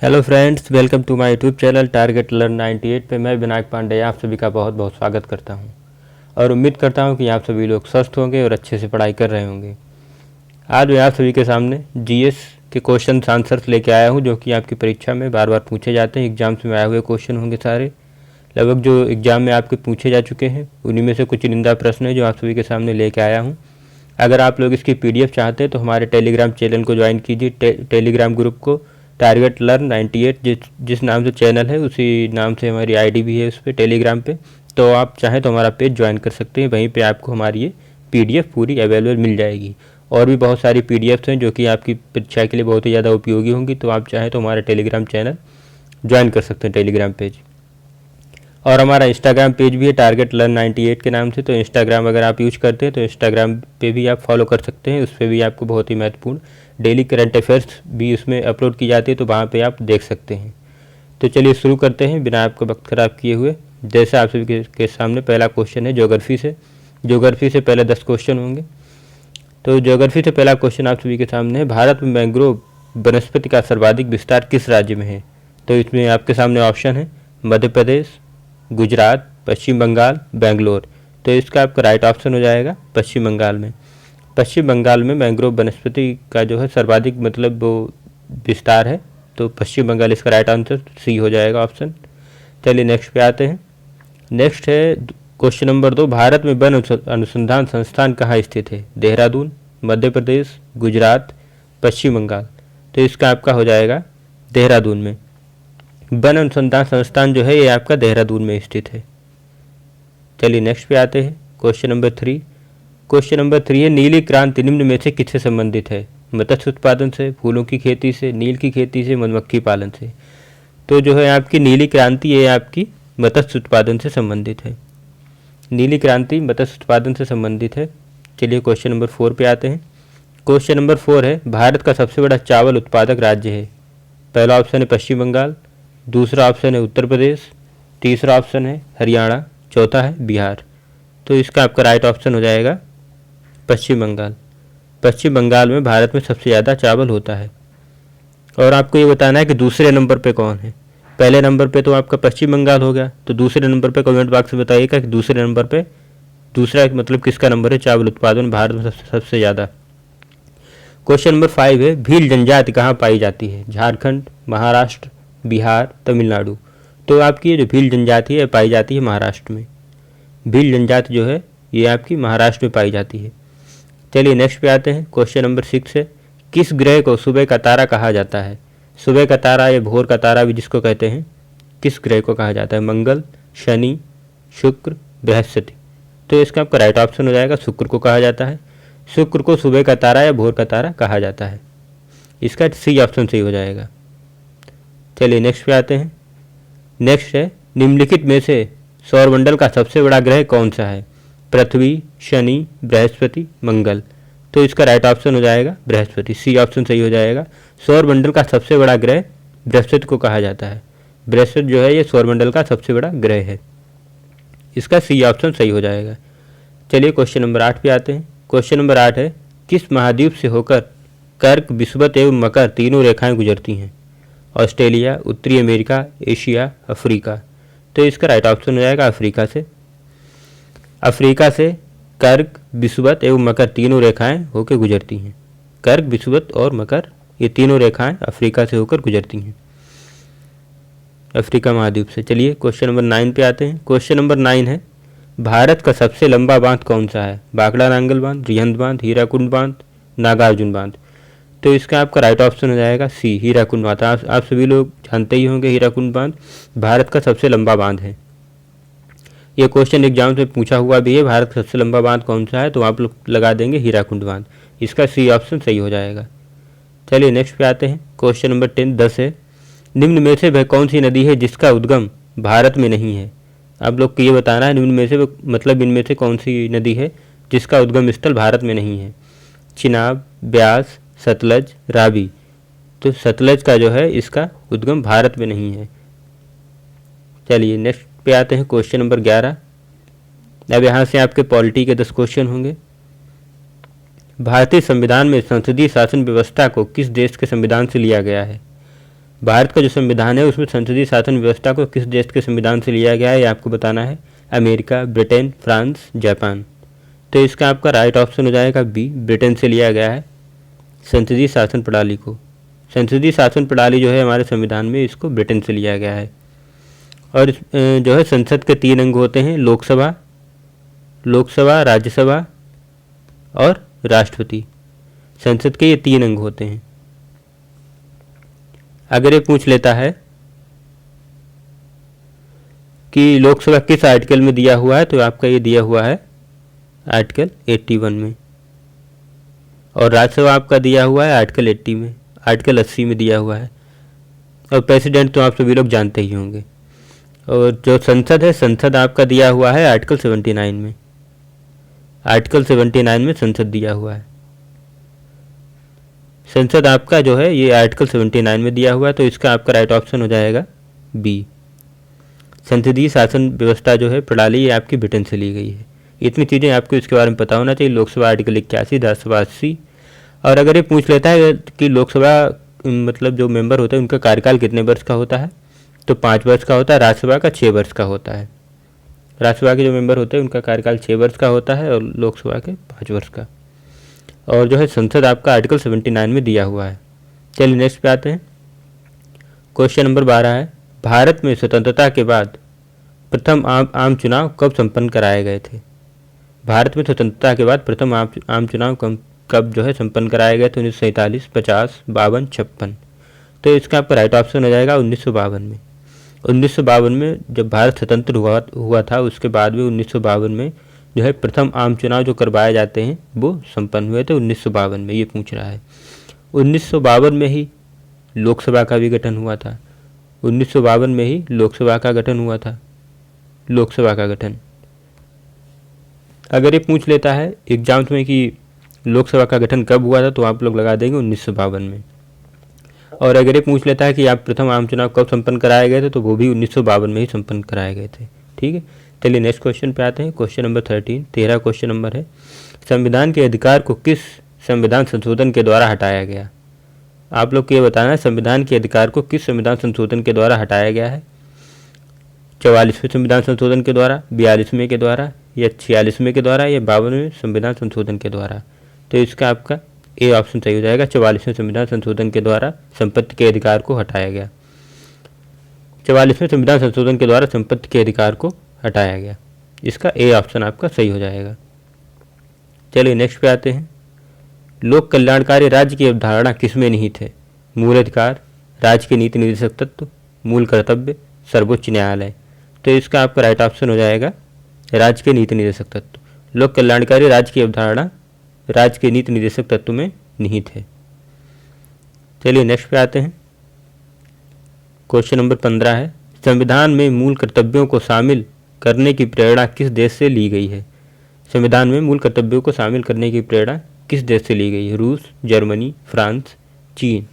Hello friends, welcome to my YouTube channel target learn 98 पे मैं विनायक पांडे आप सभी का बहुत बहुत स्वागत करता हूं और उम्मीद करता हूं कि आप सभी लोग स्वस्थ होंगे और अच्छे से पढ़ाई कर रहे होंगे। आज मैं आप सभी के सामने जीएस के क्वेश्चन आंसर्स लेके आया हूं जो कि आपकी परीक्षा में बार बार पूछे जाते हैं। एग्जाम्स में आए हुए क्वेश्चन होंगे सारे, लगभग जो एग्ज़ाम में आपके पूछे जा चुके हैं उन्हीं में से कुछ चुनिंदा प्रश्न है जो आप सभी के सामने लेके आया हूँ। अगर आप लोग इसकी PDF चाहते हैं तो हमारे टेलीग्राम चैनल को ज्वाइन कीजिए, टेलीग्राम ग्रुप को टारगेट लर्न 98 जिस नाम से चैनल है उसी नाम से हमारी आईडी भी है उस पर टेलीग्राम पे। तो आप चाहें तो हमारा पेज ज्वाइन कर सकते हैं, वहीं पे आपको हमारी ये PDF पूरी अवेलेबल मिल जाएगी। और भी बहुत सारी PDFs हैं जो कि आपकी परीक्षा के लिए बहुत ही ज़्यादा उपयोगी होंगी। तो आप चाहें तो हमारा टेलीग्राम चैनल ज्वाइन कर सकते हैं, टेलीग्राम पेज। और हमारा इंस्टाग्राम पेज भी है टारगेट लर्न 98 के नाम से। तो इंस्टाग्राम अगर आप यूज़ करते हैं तो इंस्टाग्राम पे भी आप फॉलो कर सकते हैं। उस पर भी आपको बहुत ही महत्वपूर्ण डेली करंट अफेयर्स भी उसमें अपलोड की जाती है, तो वहाँ पे आप देख सकते हैं। तो चलिए शुरू करते हैं बिना आपको वक्त ख़राब किए हुए। जैसे आप सभी के सामने पहला क्वेश्चन है ज्योग्राफी से। ज्योग्राफी से पहले 10 क्वेश्चन होंगे। तो ज्योग्राफी से पहला क्वेश्चन आप सभी के सामने है, भारत में मैंग्रोव वनस्पति का सर्वाधिक विस्तार किस राज्य में है? तो इसमें आपके सामने ऑप्शन है मध्य प्रदेश, गुजरात, पश्चिम बंगाल, बेंगलोर। तो इसका आपका राइट ऑप्शन हो जाएगा पश्चिम बंगाल में। पश्चिम बंगाल में मैंग्रोव वनस्पति का जो है सर्वाधिक मतलब वो विस्तार है, तो पश्चिम बंगाल इसका राइट आंसर सी हो जाएगा ऑप्शन। चलिए नेक्स्ट पे आते हैं। नेक्स्ट है क्वेश्चन नंबर 2, भारत में वन अनुसंधान संस्थान कहाँ स्थित है? देहरादून, मध्य प्रदेश, गुजरात, पश्चिम बंगाल। तो इसका आपका हो जाएगा देहरादून में। वन अनुसंधान संस्थान जो है ये आपका देहरादून में स्थित है। चलिए नेक्स्ट पे आते हैं क्वेश्चन नंबर 3। क्वेश्चन नंबर 3 है, नीली क्रांति निम्न में से किससे संबंधित है? मत्स्य उत्पादन से, फूलों की खेती से, नील की खेती से, मधुमक्खी पालन से। तो जो है आपकी नीली क्रांति ये आपकी मत्स्य उत्पादन से संबंधित है। नीली क्रांति मत्स्य उत्पादन से संबंधित है। चलिए क्वेश्चन नंबर 4 पे आते हैं। क्वेश्चन नंबर 4 है, भारत का सबसे बड़ा चावल उत्पादक राज्य है? पहला ऑप्शन है पश्चिम बंगाल, दूसरा ऑप्शन है उत्तर प्रदेश, तीसरा ऑप्शन है हरियाणा, चौथा है बिहार। तो इसका आपका राइट ऑप्शन हो जाएगा पश्चिम बंगाल। पश्चिम बंगाल में भारत में सबसे ज़्यादा चावल होता है। और आपको ये बताना है कि दूसरे नंबर पे कौन है। पहले नंबर पे तो आपका पश्चिम बंगाल हो गया, तो दूसरे नंबर पे कमेंट बॉक्स में बताइएगा कि दूसरे नंबर पे दूसरा मतलब किसका नंबर है चावल उत्पादन भारत में सबसे ज़्यादा। क्वेश्चन नंबर 5 है, भील जनजाति कहाँ पाई जाती है? झारखंड, महाराष्ट्र, बिहार, तमिलनाडु। तो आपकी ये जो भील जनजाति है पाई जाती है महाराष्ट्र में। भील जनजाति जो है ये आपकी महाराष्ट्र में पाई जाती है। चलिए नेक्स्ट पे आते हैं। क्वेश्चन नंबर 6 है, किस ग्रह को सुबह का तारा कहा जाता है? सुबह का तारा या भोर का तारा भी जिसको कहते हैं, किस ग्रह को कहा जाता है? मंगल, शनि, शुक्र, बृहस्पति। तो इसका आपका राइट ऑप्शन हो जाएगा शुक्र को कहा जाता है। शुक्र को सुबह का तारा या भोर का तारा कहा जाता है। इसका सी ऑप्शन सही हो जाएगा। चलिए नेक्स्ट पे आते हैं। नेक्स्ट है, निम्नलिखित में से सौरमंडल का सबसे बड़ा ग्रह कौन सा है? पृथ्वी, शनि, बृहस्पति, मंगल। तो इसका राइट ऑप्शन हो जाएगा बृहस्पति, सी ऑप्शन सही हो जाएगा। सौरमंडल का सबसे बड़ा ग्रह बृहस्पति को कहा जाता है। बृहस्पति जो है ये सौरमंडल का सबसे बड़ा ग्रह है। इसका सी ऑप्शन सही हो जाएगा। चलिए क्वेश्चन नंबर 8 पे आते हैं। क्वेश्चन नंबर 8 है, किस महाद्वीप से होकर कर्क, विषुवत एवं मकर तीनों रेखाएं गुजरती हैं? ऑस्ट्रेलिया, उत्तरी अमेरिका, एशिया, अफ्रीका। तो इसका राइट ऑप्शन हो जाएगा अफ्रीका से। अफ्रीका से कर्क, विषुवत एवं मकर तीनों रेखाएं होकर गुजरती हैं। कर्क, विषुवत और मकर ये तीनों रेखाएं अफ्रीका से होकर गुजरती हैं, अफ्रीका महाद्वीप से। चलिए क्वेश्चन नंबर 9 पे आते हैं। क्वेश्चन नंबर 9 है, भारत का सबसे लंबा बांध कौन सा है? भाखड़ा नांगल बांध, रिहंद बांध, हीराकुंड बांध, नागार्जुन बांध। तो इसका आपका राइट ऑप्शन हो जाएगा सी, हीराकुंड बांध। आप सभी लोग जानते ही होंगे हीराकुंड बांध भारत का सबसे लंबा बांध है। ये क्वेश्चन एग्जाम में पूछा हुआ भी है, भारत का सबसे लंबा बांध कौन सा है? तो आप लोग लगा देंगे हीराकुंड बांध। इसका सी ऑप्शन सही हो जाएगा। चलिए नेक्स्ट पे आते हैं। क्वेश्चन नंबर 10 है, निम्न में से वह कौन सी नदी है जिसका उद्गम भारत में नहीं है? आप लोग को ये बताना है निम्न में से मतलब इनमें से कौन सी नदी है जिसका उद्गम स्थल भारत में नहीं है? चिनाब, ब्यास, सतलज, रावी। तो सतलज का जो है इसका उद्गम भारत में नहीं है। चलिए नेक्स्ट पे आते हैं। Question number 11। अब यहाँ से आपके पॉलिटी के 10 क्वेश्चन होंगे। भारतीय संविधान में संसदीय शासन व्यवस्था को किस देश के संविधान से लिया गया है? भारत का जो संविधान है उसमें संसदीय शासन व्यवस्था को किस देश के संविधान से लिया गया है, ये आपको बताना है। America, Britain, France, Japan. तो इसका आपका राइट ऑप्शन हो जाएगा बी, ब्रिटेन से लिया गया है संसदीय शासन प्रणाली को। संसदीय शासन प्रणाली जो है हमारे संविधान में, इसको ब्रिटेन से लिया गया है। और जो है संसद के 3 अंग होते हैं, लोकसभा, राज्यसभा और राष्ट्रपति। संसद के ये 3 अंग होते हैं। अगर ये पूछ लेता है कि लोकसभा किस आर्टिकल में दिया हुआ है, तो आपका ये दिया हुआ है आर्टिकल 81 में, और राज्यसभा आपका दिया हुआ है आर्टिकल 80 में दिया हुआ है। और प्रेसिडेंट तो आप सभी लोग जानते ही होंगे। और जो संसद है, संसद आपका दिया हुआ है आर्टिकल 79 में। आर्टिकल 79 में संसद दिया हुआ है। संसद आपका जो है ये आर्टिकल 79 में दिया हुआ है, तो इसका आपका राइट ऑप्शन हो जाएगा बी। संसदीय शासन व्यवस्था जो है प्रणाली, ये आपकी ब्रिटेन से ली गई है। इतनी चीज़ें आपको इसके बारे में पता होना चाहिए। लोकसभा आर्टिकल 81, राज्यसभा 80। और अगर ये पूछ लेता है कि लोकसभा मतलब जो मेंबर होते हैं उनका कार्यकाल कितने वर्ष का होता है, तो 5 वर्ष का होता है। राज्यसभा का 6 वर्ष का होता है। राज्यसभा के जो मेंबर होते हैं उनका कार्यकाल 6 वर्ष का होता है और लोकसभा के 5 वर्ष का। और जो है संसद आपका आर्टिकल 79 में दिया हुआ है। चलिए नेक्स्ट पे आते हैं। क्वेश्चन नंबर 12 है, भारत में स्वतंत्रता के बाद प्रथम आम चुनाव कब संपन्न कराए गए थे? भारत में स्वतंत्रता के बाद प्रथम आम चुनाव कब जो है संपन्न कराए गए थे? 1947, 50, 52, 56। तो इसका आपका राइट ऑप्शन हो जाएगा 1952 में। 1952 में जब भारत स्वतंत्र हुआ था, उसके बाद में 1952 में जो है प्रथम आम चुनाव जो करवाए जाते हैं वो संपन्न हुए थे 1952 में। ये पूछ रहा है 1952 में ही लोकसभा का भी गठन हुआ था। 1952 में ही लोकसभा का गठन हुआ था। लोकसभा का गठन अगर ये पूछ लेता है एग्जाम्स में कि लोकसभा का गठन कब हुआ था, तो आप लोग लगा देंगे 1952 में। और अगर ये पूछ लेता है कि आप प्रथम आम चुनाव कब संपन्न कराए गए थे, तो वो भी 1952 में ही संपन्न कराए गए थे। ठीक है, चलिए नेक्स्ट क्वेश्चन पे आते हैं। क्वेश्चन नंबर 13 क्वेश्चन नंबर है, संविधान के अधिकार को किस संविधान संशोधन के द्वारा हटाया गया? आप लोग को ये बताना है संविधान के अधिकार को किस संविधान संशोधन के द्वारा हटाया गया है। 44वें संविधान संशोधन के द्वारा, 42वें के द्वारा, या 46वें के द्वारा, या 52वें संविधान संशोधन के द्वारा। तो इसका आपका ए ऑप्शन सही हो जाएगा। 44वें संविधान संशोधन के द्वारा संपत्ति के अधिकार को हटाया गया। 44वें संविधान संशोधन के द्वारा संपत्ति के अधिकार को हटाया गया। इसका ए ऑप्शन आपका सही हो जाएगा। चलिए नेक्स्ट पे आते हैं। लोक कल्याणकारी राज्य की अवधारणा किसमें निहित है? मूल अधिकार, राज्य के नीति निर्देशक तत्व, मूल कर्तव्य, सर्वोच्च न्यायालय। तो इसका आपका राइट ऑप्शन हो जाएगा राज्य के नीति निर्देशक तत्व। लोक कल्याणकारी राज्य की अवधारणा राज्य के नीति निर्देशक तत्व में निहित है। चलिए नेक्स्ट पे आते हैं। क्वेश्चन नंबर 15 है, संविधान में मूल कर्तव्यों को शामिल करने की प्रेरणा किस देश से ली गई है? संविधान में मूल कर्तव्यों को शामिल करने की प्रेरणा किस देश से ली गई है? रूस, जर्मनी, फ्रांस, चीन।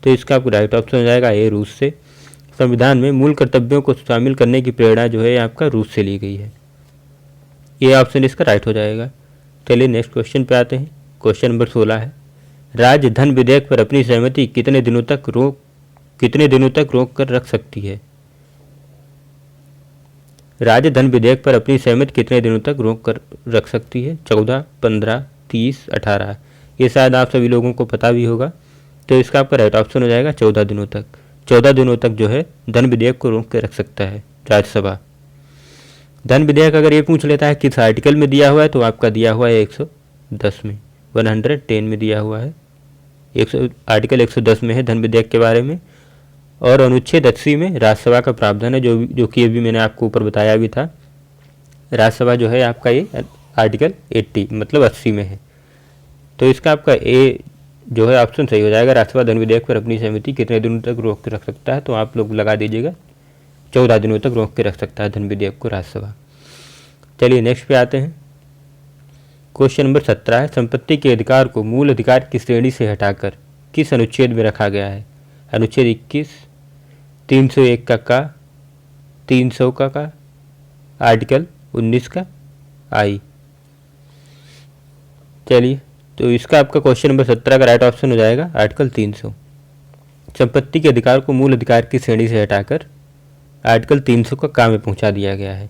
तो इसका आपको राइट ऑप्शन हो जाएगा ए, रूस से। संविधान में मूल कर्तव्यों को शामिल करने की प्रेरणा जो है आपका रूस से ली गई है। ये ऑप्शन इसका राइट हो जाएगा। चलिए नेक्स्ट क्वेश्चन पे आते हैं। क्वेश्चन नंबर 16 है, राज्य धन विधेयक पर अपनी सहमति कितने दिनों तक रोक कर रख सकती है? राज्य धन विधेयक पर अपनी सहमति कितने दिनों तक रोक कर रख सकती है? 14, 15, 30, 18। ये शायद आप सभी लोगों को पता भी होगा। तो इसका आपका राइट ऑप्शन हो जाएगा 14 दिनों तक। 14 दिनों तक जो है धन विधेयक को रोक के रख सकता है राज्यसभा। धन विधेयक अगर ये पूछ लेता है किस आर्टिकल में दिया हुआ है, तो आपका दिया हुआ है 110 में, 110 में दिया हुआ है। आर्टिकल 110 में है धन विधेयक के बारे में। और अनुच्छेद 80 में राज्यसभा का प्रावधान है, जो कि अभी मैंने आपको ऊपर बताया भी था। राज्यसभा जो है आपका ये आर्टिकल 80 मतलब 80 में है। तो इसका आपका ए जो है ऑप्शन सही हो जाएगा। राज्यसभा धन विधेयक पर अपनी सहमति कितने दिनों तक रोक के रख सकता है? तो आप लोग लगा दीजिएगा 14 दिनों तक रोक के रख सकता है धन विधेयक को राज्यसभा। चलिए नेक्स्ट पे आते हैं। क्वेश्चन नंबर 17 है, संपत्ति के अधिकार को मूल अधिकार की श्रेणी से हटाकर किस अनुच्छेद में रखा गया है? अनुच्छेद 21, 301 का, 300 का, आर्टिकल 19 का आई। चलिए तो इसका आपका क्वेश्चन नंबर 17 का राइट ऑप्शन हो जाएगा आर्टिकल 300। संपत्ति के अधिकार को मूल अधिकार की श्रेणी से हटाकर आर्टिकल 300 का काम में पहुंचा दिया गया है।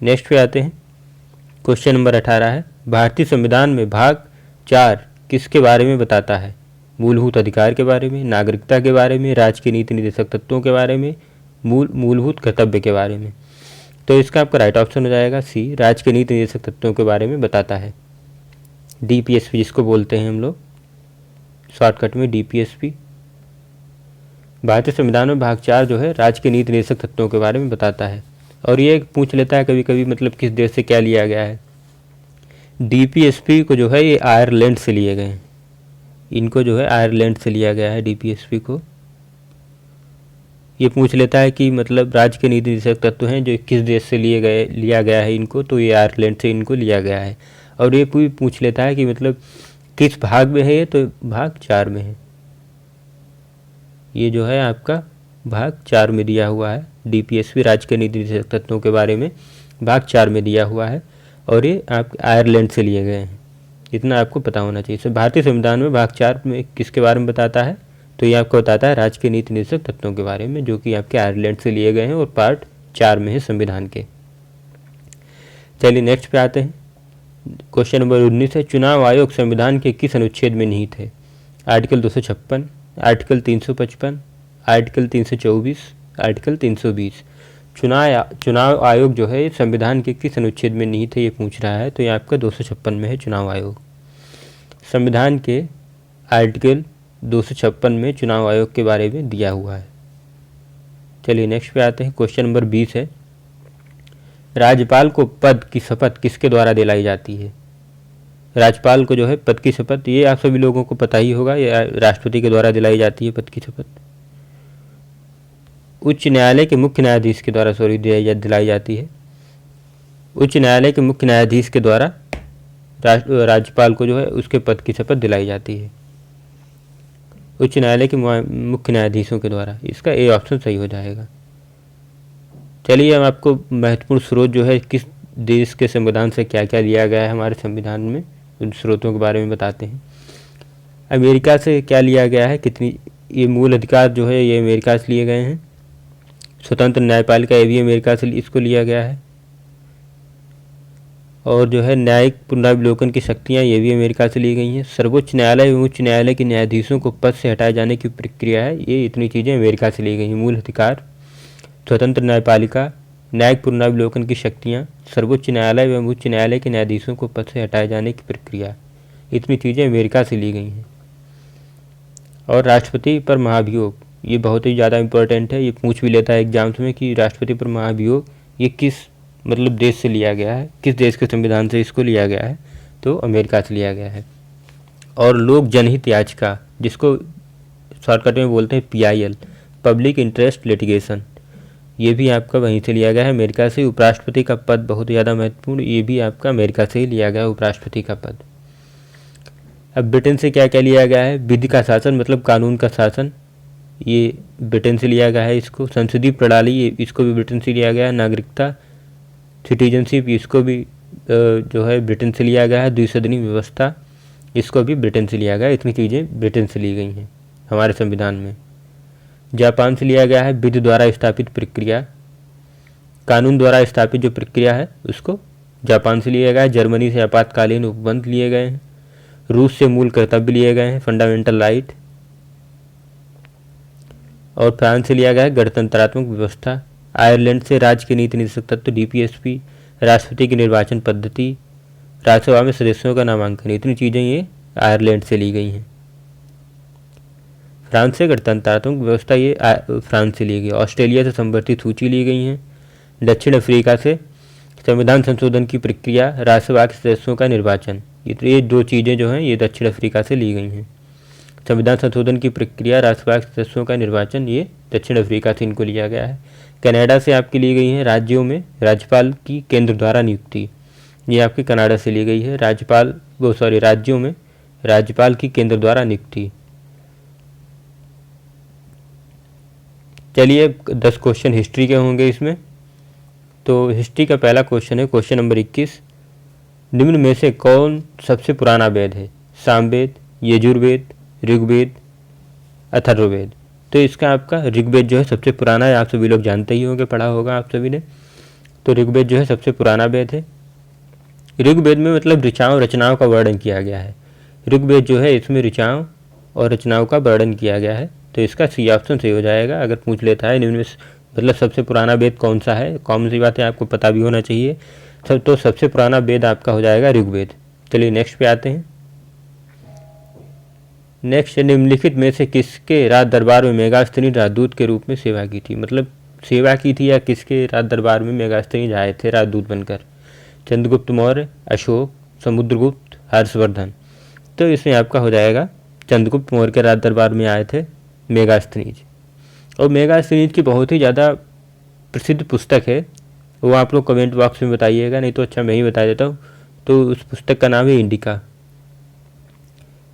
नेक्स्ट पे आते हैं। क्वेश्चन नंबर 18 है, भारतीय संविधान में भाग 4 किसके बारे में बताता है? मूलभूत अधिकार के बारे में, नागरिकता के बारे में, राज्य के नीति निर्देशक तत्वों के बारे में, मूलभूत कर्तव्य के बारे में। तो इसका आपका राइट ऑप्शन हो जाएगा सी, राज्य के नीति निर्देशक तत्वों के बारे में बताता है। डीपीएसपी जिसको बोलते हैं हम लोग शॉर्टकट में डीपीएसपी। भारतीय संविधान में भाग 4 जो है राज्य के नीति निर्देशक तत्वों के बारे में बताता है। और ये पूछ लेता है कभी कभी मतलब किस देश से क्या लिया गया है। डीपीएसपी को जो है ये आयरलैंड से लिए गए हैं, इनको जो है आयरलैंड से लिया गया है डीपीएसपी को। ये पूछ लेता है कि मतलब राज्य के नीति निर्देशक तत्व हैं जो किस देश से लिया गया है इनको, तो ये आयरलैंड से इनको लिया गया है। और ये पूछ लेता है कि मतलब किस भाग में है ये, तो भाग 4 में है। ये जो है आपका भाग 4 में दिया हुआ है। डीपीएसपी राज्य के नीति निर्देशक तत्वों के बारे में भाग 4 में दिया हुआ है और ये आप आयरलैंड से लिए गए हैं, इतना आपको पता होना चाहिए। तो भारतीय संविधान में भाग 4 में किसके बारे में बताता है? तो ये आपको बताता है राज्य के नीति निर्देशक तत्वों के बारे में, जो कि आपके आयरलैंड से लिए गए हैं और पार्ट 4 में है संविधान के। चलिए नेक्स्ट पे आते हैं। क्वेश्चन नंबर 19 है, चुनाव आयोग संविधान के किस अनुच्छेद में निहित है? Article 256, article 355, article 324, article 320। चुनाव आयोग जो है संविधान के किस अनुच्छेद में निहित है ये पूछ रहा है। तो ये आपका 256 में है चुनाव आयोग। संविधान के आर्टिकल 256 में चुनाव आयोग के बारे में दिया हुआ है। चलिए नेक्स्ट पे आते हैं। क्वेश्चन नंबर 20 है, राज्यपाल को पद की शपथ किसके द्वारा दिलाई जाती है? राज्यपाल को जो है पद की शपथ, ये आप सभी लोगों को पता ही होगा, ये राष्ट्रपति के द्वारा दिलाई जाती है पद की शपथ। उच्च न्यायालय के मुख्य न्यायाधीश के द्वारा दिलाई जाती है। उच्च न्यायालय के मुख्य न्यायाधीश के द्वारा राज्यपाल को जो है उसके पद की शपथ दिलाई जाती है। उच्च न्यायालय के मुख्य न्यायाधीशों के द्वारा, इसका ए ऑप्शन सही हो जाएगा। चलिए हम आपको महत्वपूर्ण स्रोत जो है किस देश के संविधान से क्या क्या लिया गया है हमारे संविधान में, उन स्रोतों के बारे में बताते हैं। अमेरिका से क्या लिया गया है, कितनी ये मूल अधिकार जो है ये अमेरिका से लिए गए हैं। स्वतंत्र न्यायपालिका ये भी अमेरिका से इसको लिया गया है। और जो है न्यायिक पुनरावलोकन की शक्तियाँ ये भी अमेरिका से ली गई हैं। सर्वोच्च न्यायालय एवं उच्च न्यायालय के न्यायाधीशों को पद से हटाए जाने की प्रक्रिया है, ये इतनी चीज़ें अमेरिका से ली गई हैं। मूल अधिकार, स्वतंत्र न्यायपालिका, न्यायिक पुनरावलोकन की शक्तियाँ, सर्वोच्च न्यायालय एवं उच्च न्यायालय के न्यायाधीशों को पद से हटाए जाने की प्रक्रिया, इतनी चीज़ें अमेरिका से ली गई हैं। और राष्ट्रपति पर महाभियोग, ये बहुत ही ज़्यादा इम्पोर्टेंट है, ये पूछ भी लेता है एग्जाम्स में कि राष्ट्रपति पर महाभियोग ये किस मतलब देश से लिया गया है, किस देश के संविधान से इसको लिया गया है, तो अमेरिका से लिया गया है। और लोक जनहित याचिका, जिसको शॉर्टकट में बोलते हैं PIL, पब्लिक इंटरेस्ट लिटिगेशन, ये भी आपका वहीं से लिया गया है, अमेरिका से। उपराष्ट्रपति का पद बहुत ज़्यादा महत्वपूर्ण, ये भी आपका अमेरिका से ही लिया गया है उपराष्ट्रपति का पद। अब ब्रिटेन से क्या क्या लिया गया है? विधि का शासन मतलब कानून का शासन, ये ब्रिटेन से लिया गया है इसको। संसदीय प्रणाली, ये इसको भी ब्रिटेन से लिया गया है। नागरिकता, सिटीजनशिप, इसको भी जो है ब्रिटेन से लिया गया है। द्विसदनी व्यवस्था, इसको भी ब्रिटेन से लिया गया है। इतनी चीज़ें ब्रिटेन से ली गई हैं हमारे संविधान में। जापान से लिया गया है विधि द्वारा स्थापित प्रक्रिया, कानून द्वारा स्थापित जो प्रक्रिया है उसको जापान से लिया गया है। जर्मनी से आपातकालीन उपबंध लिए गए हैं। रूस से मूल कर्तव्य लिए गए हैं, फंडामेंटल राइट। और फ्रांस से लिया गया है गणतंत्रात्मक व्यवस्था। आयरलैंड से राज्य के नीति निर्देशक तत्व DPSP, राष्ट्रपति की निर्वाचन पद्धति, राज्यसभा में सदस्यों का नामांकन, इतनी चीज़ें ये आयरलैंड से ली गई हैं। फ्रांस से गणतंत्रात्मक व्यवस्था, ये फ्रांस से ली गई। ऑस्ट्रेलिया से संवर्धित सूची ली गई हैं। दक्षिण अफ्रीका से संविधान संशोधन की प्रक्रिया, राज्यसभा के सदस्यों का निर्वाचन, ये 2 चीज़ें जो हैं ये दक्षिण अफ्रीका से ली गई हैं। संविधान संशोधन की प्रक्रिया, राज्यसभा के सदस्यों का निर्वाचन, ये दक्षिण अफ्रीका से इनको लिया गया है। कनाडा से आपकी ली गई है राज्यों में राज्यपाल की केंद्र द्वारा नियुक्ति, ये आपकी कनाडा से ली गई है। राज्यों में राज्यपाल की केंद्र द्वारा नियुक्ति। चलिए 10 क्वेश्चन हिस्ट्री के होंगे इसमें। तो हिस्ट्री का पहला क्वेश्चन है क्वेश्चन नंबर 21, निम्न में से कौन सबसे पुराना वेद है? सामवेद, यजुर्वेद, ऋग्वेद, अथर्ववेद। तो इसका आपका ऋग्वेद जो है सबसे पुराना है, आप सभी लोग जानते ही होंगे, पढ़ा होगा आप सभी ने। तो ऋग्वेद जो है सबसे पुराना वेद है। ऋग्वेद में मतलब ऋचाओं रचनाओं का वर्णन किया गया है। ऋग्वेद जो है इसमें ऋचाओं और रचनाओं का वर्णन किया गया है। तो इसका सी ऑप्शन सही हो जाएगा। अगर पूछ लेता है निम्न में मतलब सबसे पुराना वेद कौन सा है, कौन सी बात है आपको पता भी होना चाहिए। तो सबसे पुराना वेद आपका हो जाएगा ऋग्वेद। चलिए नेक्स्ट पे आते हैं। नेक्स्ट, निम्नलिखित में से किसके राज दरबार में मेगास्थनी राजदूत के रूप में सेवा की थी। मतलब सेवा की थी या किसके राज दरबार में मेगास्थनी आए थे राजदूत बनकर। चंद्रगुप्त मौर्य, अशोक, समुद्रगुप्त, हर्षवर्धन। तो इसमें आपका हो जाएगा चंद्रगुप्त मौर्य के राज दरबार में आए थे मेगास्थनीज। और मेगास्थनीज की बहुत ही ज़्यादा प्रसिद्ध पुस्तक है, वो आप लोग कमेंट बॉक्स में बताइएगा, नहीं तो अच्छा मैं ही बता देता हूँ। तो उस पुस्तक का नाम है इंडिका।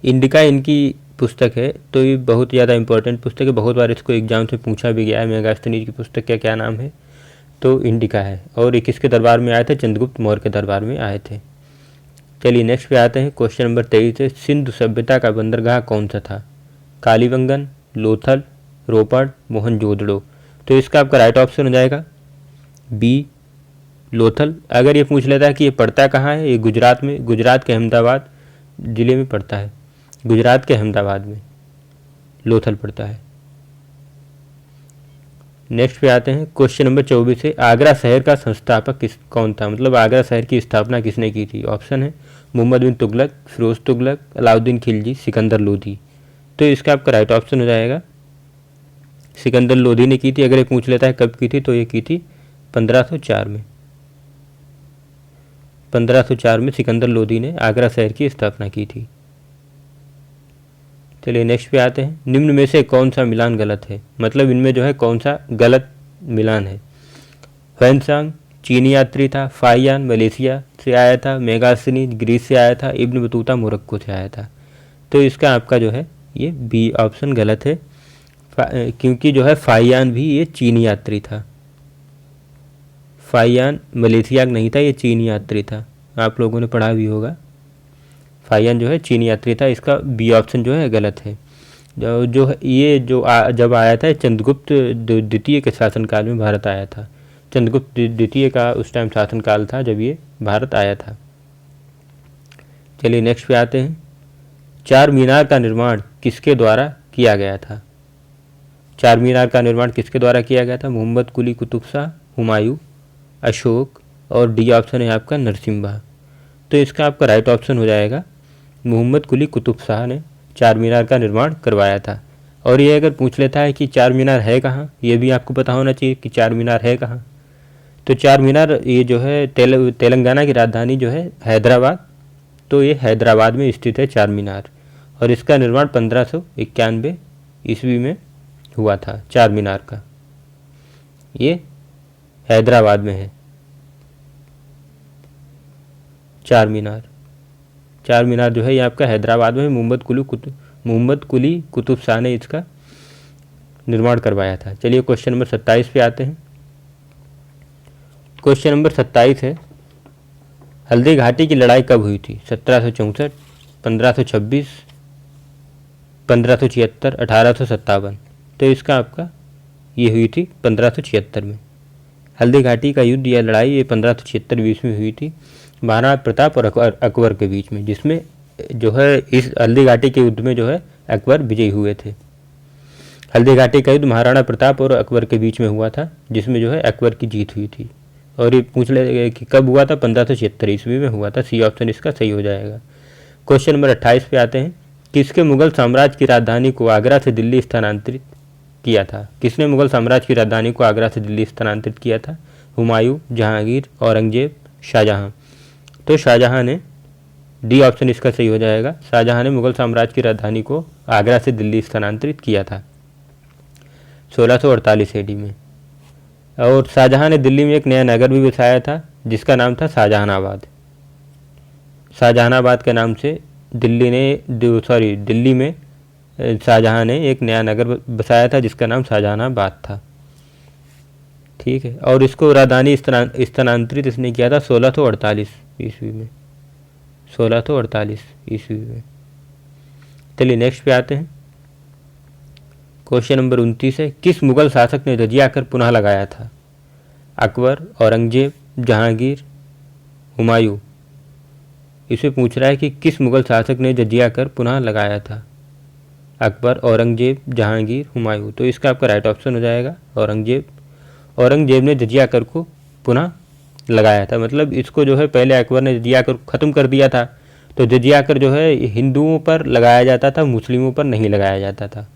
इंडिका इनकी पुस्तक है। तो ये बहुत ज़्यादा इंपॉर्टेंट पुस्तक है, बहुत बार इसको एग्जाम से पूछा भी गया है मेगास्थनीज की पुस्तक का क्या नाम है। तो इंडिका है। और ये किसके दरबार में आए थे, चंद्रगुप्त मौर्य के दरबार में आए थे। चलिए नेक्स्ट पे आते हैं। क्वेश्चन नंबर 23 है, सिंधु सभ्यता का बंदरगाह कौन सा था। कालीबंगन, लोथल, रोपड़, मोहनजोदड़ो। तो इसका आपका राइट ऑप्शन हो जाएगा बी लोथल। अगर ये पूछ लेता है कि ये पड़ता कहाँ है, ये गुजरात में, गुजरात के अहमदाबाद ज़िले में पड़ता है। गुजरात के अहमदाबाद में लोथल पड़ता है। नेक्स्ट पे आते हैं। क्वेश्चन नंबर 24 है, आगरा शहर का संस्थापक कौन था। मतलब आगरा शहर की स्थापना किसने की थी। ऑप्शन है मोहम्मद बिन तुगलक, फिरोज तुगलक, अलाउद्दीन खिलजी, सिकंदर लोधी। तो इसका आपका राइट ऑप्शन हो जाएगा सिकंदर लोधी ने की थी। अगर ये पूछ लेता है कब की थी, तो ये की थी 1504 में। 1504 में सिकंदर लोधी ने आगरा शहर की स्थापना की थी। चलिए नेक्स्ट पे आते हैं। निम्न में से कौन सा मिलान गलत है। मतलब इनमें जो है कौन सा गलत मिलान है। ह्वेनसांग चीनी यात्री था, फाहियान मलेशिया से आया था, मेगास्थनीज ग्रीस से आया था, इब्न बतूता मोरक्को से आया था। तो इसका आपका जो है ये बी ऑप्शन गलत है, क्योंकि जो है फाहियान भी ये चीनी यात्री था। फाहियान मलेशिया का नहीं था, ये चीनी यात्री था, आप लोगों ने पढ़ा भी होगा। फाहियान जो है चीनी यात्री था। इसका बी ऑप्शन जो है गलत है। जब आया था चंद्रगुप्त द्वितीय के शासनकाल में भारत आया था। चंद्रगुप्त द्वितीय का उस टाइम शासनकाल था जब ये भारत आया था। चलिए नेक्स्ट पे आते हैं। चार मीनार का निर्माण किसके द्वारा किया गया था। चार मीनार का निर्माण किसके द्वारा किया गया था। मोहम्मद कुली कुतुब शाह, हुमायूं, अशोक, और डी ऑप्शन है आपका नरसिम्हा। तो इसका आपका राइट ऑप्शन हो जाएगा मोहम्मद कुली कुतुब शाह ने चार मीनार का निर्माण करवाया था। और ये अगर पूछ लेता है कि चार मीनार है कहाँ, ये भी आपको पता होना चाहिए कि चार मीनार है कहाँ। तो चार मीनार ये जो है तेलंगाना की राजधानी जो है हैदराबाद, तो ये हैदराबाद में स्थित है चार मीनार। और इसका निर्माण 1591 ईस्वी में हुआ था। चार मीनार का ये हैदराबाद में है। चार मीनार जो है ये आपका हैदराबाद में मोहम्मद कुली कुतुब शाह ने इसका निर्माण करवाया था। चलिए क्वेश्चन नंबर 27 पे आते हैं। क्वेश्चन नंबर 27 है, हल्दी घाटी की लड़ाई कब हुई थी। 1764, 1526, 1576, 1857। तो इसका आपका ये हुई थी 1576 में। हल्दी घाटी का युद्ध या लड़ाई ये 1576 ईस्वी में हुई थी महाराणा प्रताप और अकबर के बीच में, जिसमें जो है इस हल्दी घाटी के युद्ध में जो है अकबर विजयी हुए थे। हल्दी घाटी का युद्ध महाराणा प्रताप और अकबर के बीच में हुआ था, जिसमें जो है अकबर की जीत हुई थी। और ये पूछ ले कि कब हुआ था, 1576 ईस्वी में हुआ था। सी ऑप्शन इसका सही हो जाएगा। क्वेश्चन नंबर 28 पे आते हैं। किसके मुगल साम्राज्य की राजधानी को आगरा से दिल्ली स्थानांतरित किया था। किसने मुगल साम्राज्य की राजधानी को आगरा से दिल्ली स्थानांतरित किया था। हुमायूं, जहांगीर, औरंगजेब, शाहजहां। तो शाहजहां ने, डी ऑप्शन इसका सही हो जाएगा। शाहजहां ने मुगल साम्राज्य की राजधानी को आगरा से दिल्ली स्थानांतरित किया था 1648 AD में। और शाहजहां ने दिल्ली में एक नया नगर भी बसाया था जिसका नाम था शाहजहानाबाद। शाहजहानाबाद के नाम से दिल्ली में शाहजहां ने एक नया नगर बसाया था जिसका नाम शाहजहानाबाद था। ठीक है। और इसको राजधानी स्थानांतरित इसने किया था 1648 ईस्वी में। 1648 ईस्वी में। चलिए नेक्स्ट पे आते हैं। क्वेश्चन नंबर 29 है, किस मुगल शासक ने जजिया कर पुनः लगाया था? अकबर, औरंगजेब, जहांगीर, हुमायूं। इसे पूछ रहा है कि किस मुगल शासक ने जजिया कर पुनः लगाया था? अकबर, औरंगजेब, जहांगीर, हुमायूं। तो इसका आपका राइट ऑप्शन हो जाएगा औरंगजेब। औरंगजेब ने जजिया कर को पुनः लगाया था। मतलब इसको जो है पहले अकबर ने जजिया कर ख़त्म कर दिया था, तो जजिया कर जो है हिंदुओं पर लगाया जाता था, मुस्लिमों पर नहीं लगाया जाता था।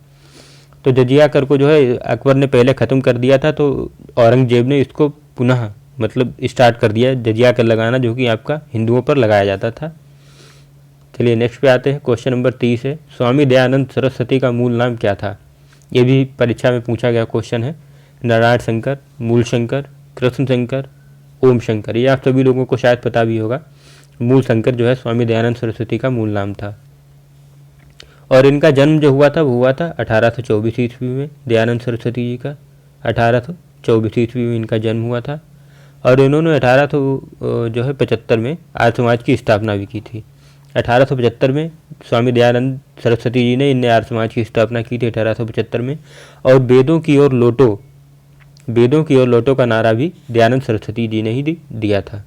तो जजिया कर को जो है अकबर ने पहले ख़त्म कर दिया था, तो औरंगजेब ने इसको पुनः मतलब स्टार्ट कर दिया जजिया कर लगाना, जो कि आपका हिंदुओं पर लगाया जाता था। चलिए नेक्स्ट पे आते हैं। क्वेश्चन नंबर 30 है, स्वामी दयानंद सरस्वती का मूल नाम क्या था? ये भी परीक्षा में पूछा गया क्वेश्चन है। नारायण शंकर, मूल शंकर, कृष्ण शंकर, ओम शंकर। ये आप सभी लोगों को शायद पता भी होगा। मूल शंकर जो है स्वामी दयानंद सरस्वती का मूल नाम था। और इनका जन्म जो हुआ था वो हुआ था 1824 ईस्वी में। दयानंद सरस्वती जी का 1824 ईस्वी में इनका जन्म हुआ था। और इन्होंने 1875 में आर्य समाज की स्थापना भी की थी। 1875 में स्वामी दयानंद सरस्वती जी ने इन आर्य समाज की स्थापना की थी 1875 में। और वेदों की ओर लौटो का नारा भी दयानंद सरस्वती जी ने ही दिया था।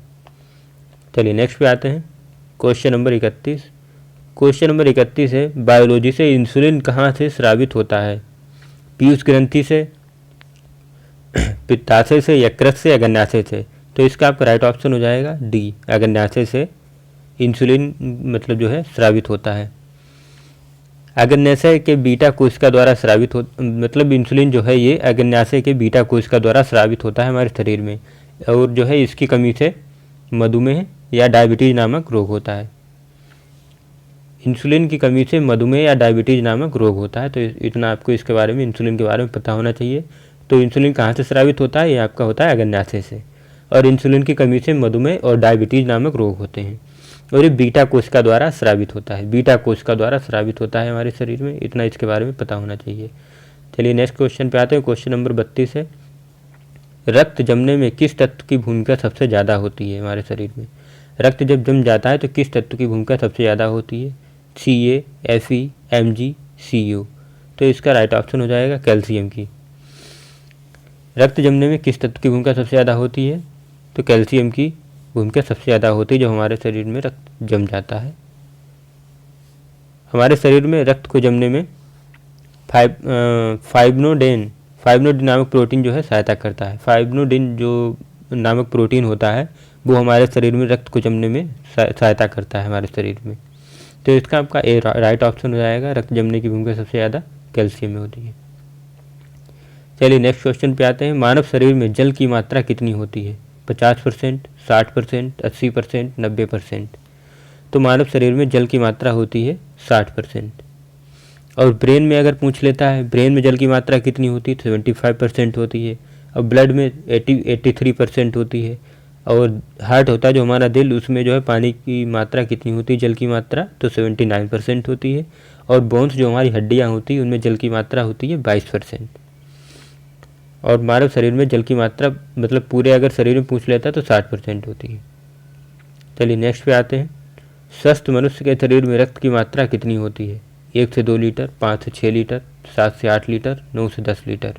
चलिए नेक्स्ट पे आते हैं। Question number 31। क्वेश्चन नंबर 31 है, बायोलॉजी से इंसुलिन कहाँ से स्रावित होता है? पीयूष ग्रंथि से, पित्ताशय से, यकृत से, अग्न्याशय से। तो इसका आपका राइट ऑप्शन हो जाएगा डी, अग्न्याशय से इंसुलिन मतलब जो है स्रावित होता है। अग्न्याशय के बीटा कोशिका द्वारा स्रावित हो मतलब इंसुलिन जो है ये अग्न्याशय के बीटा कोशिका द्वारा स्रावित होता है हमारे शरीर में। और जो है इसकी कमी से मधुमेह या डायबिटीज नामक रोग होता है। इंसुलिन की कमी से मधुमेह या डायबिटीज नामक रोग होता है। तो इतना आपको इसके बारे में, इंसुलिन के बारे में पता होना चाहिए। तो इंसुलिन कहाँ से स्रावित होता है? ये आपका होता है अग्न्याशय से। और इंसुलिन की कमी से मधुमेह और डायबिटीज नामक रोग होते हैं। और ये बीटा कोशिका द्वारा स्रावित होता है, बीटा कोशिका द्वारा स्रावित होता है हमारे शरीर में। इतना इसके बारे में पता होना चाहिए। चलिए नेक्स्ट क्वेश्चन पे आते हैं। क्वेश्चन नंबर 32 है, रक्त जमने में किस तत्व की भूमिका सबसे ज़्यादा होती है हमारे शरीर में? रक्त जब जम जाता है तो किस तत्व की भूमिका सबसे ज़्यादा होती है? Ca, Fe, Mg, Cu। तो इसका राइट ऑप्शन हो जाएगा कैल्शियम की। रक्त जमने में किस तत्व की भूमिका सबसे ज़्यादा होती है? तो कैल्शियम की भूमिका सबसे ज़्यादा होती है जो हमारे शरीर में रक्त जम जाता है। हमारे शरीर में रक्त को जमने में फाइब्रोडिन नामक प्रोटीन जो है सहायता करता है। फाइब्रोडिन जो नामक प्रोटीन होता है वो हमारे शरीर में रक्त को जमने में सहायता करता है हमारे शरीर में। तो इसका आपका ए राइट ऑप्शन हो जाएगा। रक्त जमने की भूमिका सबसे ज़्यादा कैल्शियम में होती है। चलिए नेक्स्ट क्वेश्चन पे आते हैं। मानव शरीर में जल की मात्रा कितनी होती है? 50%, 60%, 80%, 90%। तो मानव शरीर में जल की मात्रा होती है 60%। और ब्रेन में अगर पूछ लेता है ब्रेन में जल की मात्रा कितनी होती है? 75% होती है। और ब्लड में 83% होती है। और हार्ट होता है जो हमारा दिल, उसमें जो है पानी की मात्रा कितनी होती है, जल की मात्रा? तो 79% होती है। और बोन्स जो हमारी हड्डियाँ होती हैं उनमें जल की मात्रा होती है 22%। और मानव शरीर में जल की मात्रा मतलब पूरे अगर शरीर में पूछ लेता है तो 60% होती है। चलिए नेक्स्ट पे आते हैं। स्वस्थ मनुष्य के शरीर में रक्त की मात्रा कितनी होती है? 1 से 2 लीटर, 5 से 6 लीटर, 7 से 8 लीटर, 9 से 10 लीटर।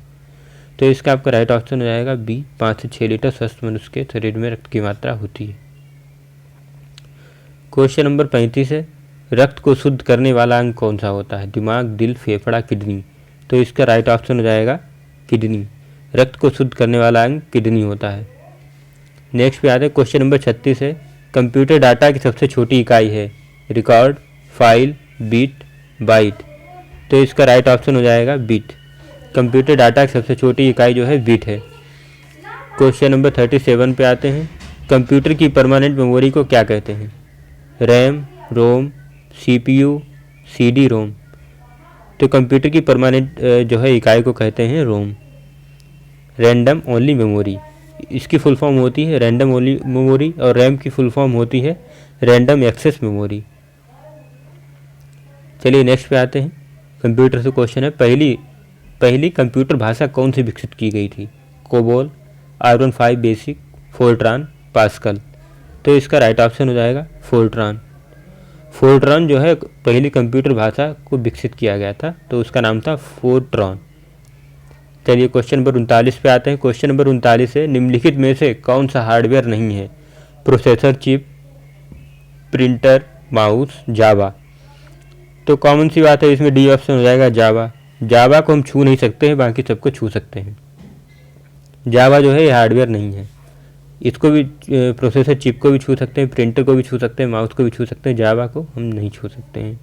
तो इसका आपका राइट ऑप्शन हो जाएगा बी, 5 से 6 लीटर स्वस्थ मनुष्य के शरीर में रक्त की मात्रा होती है। क्वेश्चन नंबर 35 है, रक्त को शुद्ध करने वाला अंग कौन सा होता है? दिमाग, दिल, फेफड़ा, किडनी। तो इसका राइट ऑप्शन हो जाएगा किडनी। रक्त को शुद्ध करने वाला अंग किडनी होता है। नेक्स्ट पे आते हैं। क्वेश्चन नंबर 36 है, कंप्यूटर डाटा की सबसे छोटी इकाई है? Record, file, bit, byte. तो इसका राइट ऑप्शन हो जाएगा बिट। कंप्यूटर डाटा की सबसे छोटी इकाई जो है बिट है। क्वेश्चन नंबर 37 पे आते हैं। कंप्यूटर की परमानेंट मेमोरी को क्या कहते हैं? रैम, रोम, CPU, CD रोम। तो कंप्यूटर की परमानेंट जो है इकाई को कहते हैं रोम, रैंडम ओनली मेमोरी। इसकी फुल फॉर्म होती है रैंडम ओनली मेमोरी। और रैम की फुल फॉर्म होती है रैंडम एक्सेस मेमोरी। चलिए नेक्स्ट पे आते हैं। कंप्यूटर से क्वेश्चन है, पहली कंप्यूटर भाषा कौन सी विकसित की गई थी? COBOL, R15 basic, Fortran, pascal. तो इसका राइट ऑप्शन हो जाएगा फोर्ट्रान। फोर्ट्रान जो है पहली कंप्यूटर भाषा को विकसित किया गया था, तो उसका नाम था फोर्ट्रान। चलिए क्वेश्चन नंबर 39 पे आते हैं। क्वेश्चन नंबर 39 है, निम्नलिखित में से कौन सा हार्डवेयर नहीं है? प्रोसेसर चिप, प्रिंटर, माउस, जावा। तो कॉमन सी बात है, इसमें डी ऑप्शन हो जाएगा जावा। जावा को हम छू नहीं सकते हैं, बाकी सबको छू सकते हैं। जावा जो है ये हार्डवेयर नहीं है। इसको भी प्रोसेसर चिप को भी छू सकते हैं, प्रिंटर को भी छू सकते हैं, माउस को भी छू सकते हैं, जावा को हम नहीं छू सकते हैं।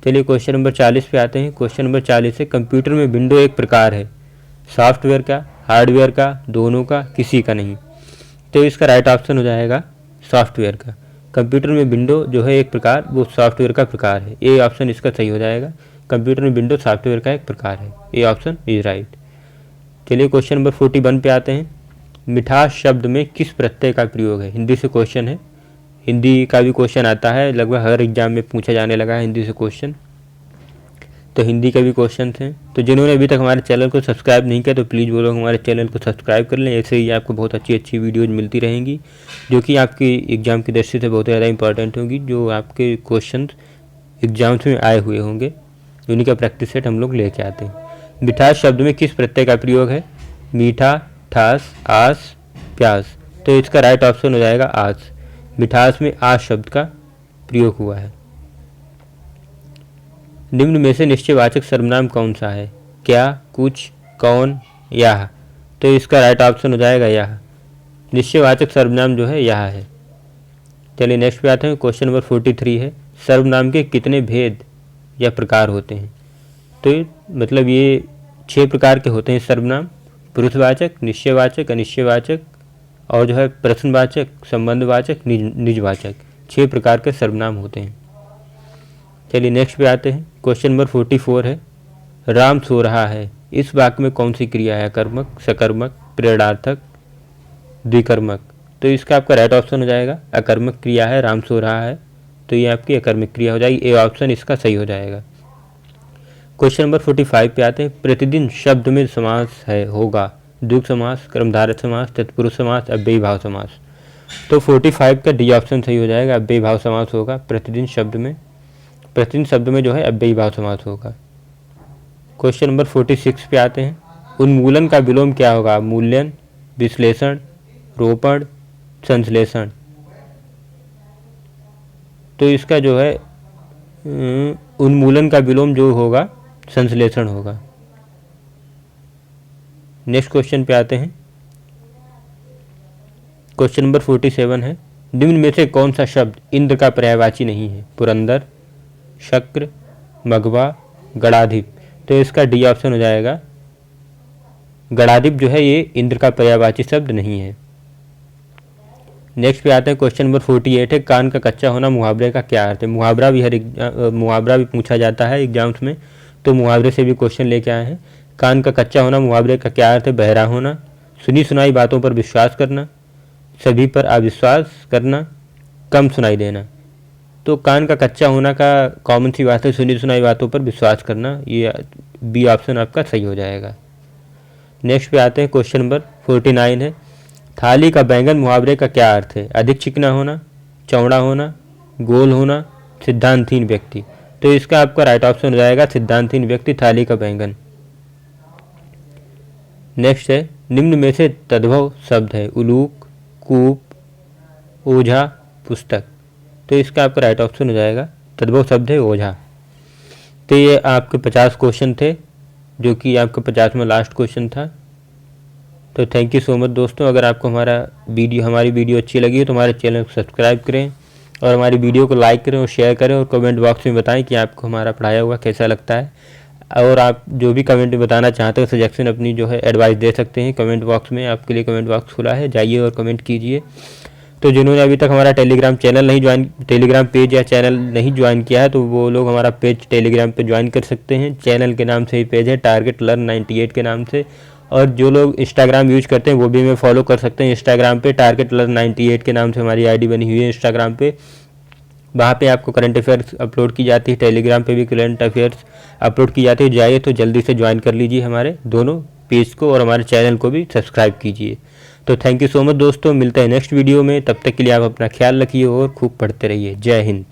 चलिए क्वेश्चन नंबर 40 पे आते हैं। क्वेश्चन नंबर 40 है, कंप्यूटर में विंडो एक प्रकार है, सॉफ्टवेयर का, हार्डवेयर का, दोनों का, किसी का नहीं। तो इसका राइट ऑप्शन हो जाएगा सॉफ्टवेयर का। कंप्यूटर में विंडो जो है एक प्रकार, वो सॉफ्टवेयर का प्रकार है। ए ऑप्शन इसका सही हो जाएगा। कंप्यूटर में विंडो सॉफ्टवेयर का एक प्रकार है। A option is right. चलिए क्वेश्चन नंबर 41 पे आते हैं। मिठास शब्द में किस प्रत्यय का प्रयोग है? हिंदी से क्वेश्चन है, हिंदी का भी क्वेश्चन आता है, लगभग हर एग्जाम में पूछा जाने लगा है हिंदी से क्वेश्चन, तो हिंदी का भी क्वेश्चन थे। तो जिन्होंने अभी तक हमारे चैनल को सब्सक्राइब नहीं किया तो प्लीज़ वो लोग हमारे चैनल को सब्सक्राइब कर लें। ऐसे ही आपको बहुत अच्छी अच्छी वीडियोज़ मिलती रहेंगी जो कि आपकी एग्ज़ाम की दृष्टि से बहुत ज़्यादा इंपॉर्टेंट होंगी, जो आपके क्वेश्चन एग्जाम्स में आए हुए होंगे, उन्हीं का प्रैक्टिस सेट हम लोग लेके आते हैं। मिठास शब्द में किस प्रत्यय का प्रयोग है? मीठा, ठास, आस, प्यास। तो इसका राइट ऑप्शन हो जाएगा आस। मिठास में आस शब्द का प्रयोग हुआ है। निम्न में से निश्चयवाचक सर्वनाम कौन सा है? क्या, कुछ, कौन, यह। तो इसका राइट ऑप्शन हो जाएगा यह। निश्चयवाचक सर्वनाम जो है यह है। चलिए नेक्स्ट पे आते हैं। क्वेश्चन नंबर 43 है, सर्वनाम के कितने भेद या प्रकार होते हैं? तो मतलब ये 6 प्रकार के होते हैं सर्वनाम। पुरुषवाचक, निश्चयवाचक, अनिश्चयवाचक और जो है प्रश्नवाचक, संबंधवाचक, निजवाचक। 6 प्रकार के सर्वनाम होते हैं। चलिए नेक्स्ट पे आते हैं। क्वेश्चन नंबर 44 है, राम सो रहा है, इस वाक्य में कौन सी क्रिया है? कर्मक, सकर्मक, प्रेरणार्थक, द्विकर्मक। तो इसका आपका राइट ऑप्शन हो जाएगा अकर्मक क्रिया है, राम सो रहा है, तो ये आपकी अकर्मक क्रिया हो जाएगी। ए ऑप्शन इसका सही हो जाएगा। क्वेश्चन नंबर 45 पे आते हैं। प्रतिदिन शब्द में समास है होगा द्विगु समास, कर्मधारय समास, तत्पुरुष समास, अव्ययी भाव समास। तो 45 का डी ऑप्शन सही हो जाएगा, अव्ययी भाव समास होगा। प्रतिदिन शब्द में, प्रतिदिन शब्द में जो है अव्ययी भाव समास होगा। क्वेश्चन नंबर 46 पे आते हैं। उन्मूलन का विलोम क्या होगा? मूल्यन, विश्लेषण, रोपण, संश्लेषण। तो इसका जो है उन्मूलन का विलोम जो होगा संश्लेषण होगा। नेक्स्ट क्वेश्चन पे आते हैं। क्वेश्चन नंबर 47 है, निम्न में से कौन सा शब्द इंद्र का पर्यायवाची नहीं है? पुरंदर, शक्र, मघवा, गणाधिप। तो इसका डी ऑप्शन हो जाएगा गणाधिप जो है ये इंद्र का पर्यायवाची शब्द नहीं है। नेक्स्ट पे आते हैं। क्वेश्चन नंबर 48 है, कान का कच्चा होना मुहावरे का क्या अर्थ है? मुहावरा भी पूछा जाता है एग्जाम्स में, तो मुहावरे से भी क्वेश्चन लेके आए हैं। कान का कच्चा होना मुहावरे का क्या अर्थ है? बहरा होना, सुनी सुनाई बातों पर विश्वास करना, सभी पर अविश्वास करना, कम सुनाई देना। तो कान का कच्चा होना का कॉमन सी बात है, सुनी सुनाई बातों पर विश्वास करना, ये बी ऑप्शन आपका सही हो जाएगा। नेक्स्ट पे आते हैं। क्वेश्चन नंबर 49 है, थाली का बैंगन मुहावरे का क्या अर्थ है? अधिक चिकना होना, चौड़ा होना, गोल होना, सिद्धांतहीन व्यक्ति। तो इसका आपका राइट ऑप्शन हो जाएगा सिद्धांतहीन व्यक्ति, थाली का बैंगन। नेक्स्ट है, निम्न में से तद्भव शब्द है? उलूक, कूप, ओझा, पुस्तक। तो इसका आपका राइट ऑप्शन हो जाएगा तद्भव शब्द है ओझा। तो ये आपके 50 क्वेश्चन थे, जो कि आपका 50वां लास्ट क्वेश्चन था। तो थैंक यू सो मच दोस्तों। अगर आपको हमारी वीडियो अच्छी लगी हो तो हमारे चैनल को सब्सक्राइब करें और हमारी वीडियो को लाइक करें और शेयर करें, और कमेंट बॉक्स में बताएं कि आपको हमारा पढ़ाया हुआ कैसा लगता है। और आप जो भी कमेंट में बताना चाहते हो, सजेशन अपनी जो है एडवाइस दे सकते हैं कमेंट बॉक्स में। आपके लिए कमेंट बॉक्स खुला है, जाइए और कमेंट कीजिए। तो जिन्होंने अभी तक हमारा टेलीग्राम पेज या चैनल नहीं ज्वाइन किया है, तो वो लोग हमारा पेज टेलीग्राम पे ज्वाइन कर सकते हैं। चैनल के नाम से ही पेज है, टारगेट लर्न 98 के नाम से। और जो लोग इंस्टाग्राम यूज करते हैं वो भी हमें फॉलो कर सकते हैं इंस्टाग्राम पे, टारगेट लर्न 98 के नाम से हमारी आईडी बनी हुई है इंस्टाग्राम पे। वहाँ पे आपको करंट अफेयर्स अपलोड की जाती है, टेलीग्राम पे भी करंट अफेयर्स अपलोड की जाती है। जाइए तो जल्दी से ज्वाइन कर लीजिए हमारे दोनों पेज को, और हमारे चैनल को भी सब्सक्राइब कीजिए। तो थैंक यू सो मच दोस्तों, मिलते हैं नेक्स्ट वीडियो में। तब तक के लिए आप अपना ख्याल रखिए और खूब पढ़ते रहिए। जय हिंद।